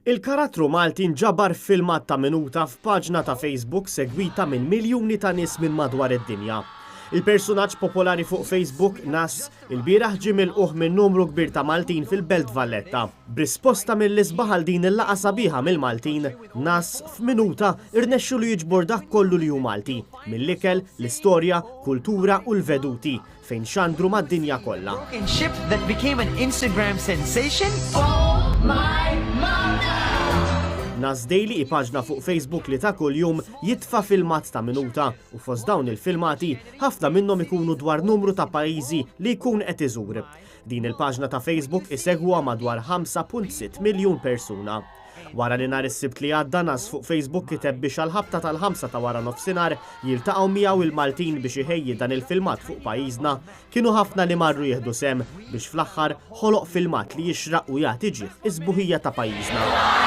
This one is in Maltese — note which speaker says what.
Speaker 1: Il-karattru Malti nġabar filmat ta' minuta f'paġna ta' Facebook segwita minn miljuni ta' nies minn madwar id-dinja. Il-personaġġ popolari fuq Facebook, Nas, il-bieraħ ġie milquh minn numru kbir ta' Maltin fil-Belt Valletta. B'risposta mill-isbaħ għal din il-laqgħa sabiħa mill-Maltin, Nas f'minuta irnexxielu jiġbor dak kollu li hu Malti, mill-ikel, l-istorja, kultura u l-veduti, fejn xandru mad-dinja kollha.
Speaker 2: Ship that became an Instagram sensation?
Speaker 1: Nas Daily, paġna fuq Facebook li ta' kuljum jitfa' filmat ta' minuta u fost dawn il-filmati ħafna minnhom ikunu dwar numru ta' pajjiżi li jkun qed iżur. Din il-paġna ta' Facebook isegwa madwar 5.6 miljun persuna. Wara li nhar is-Sibt li għadda, Nas fuq Facebook kiteb biex għall-ħabta tal-5 ta' wara nofsinhar jiltaqgħu miegħu il-Maltin biex iħejji dan il-filmat fuq pajjiżna, kienu ħafna li marru jieħdu sem biex fl-aħħar ħoloq filmat li jixraq u jagħti ġieħ isbuħija ta' pajjiżna.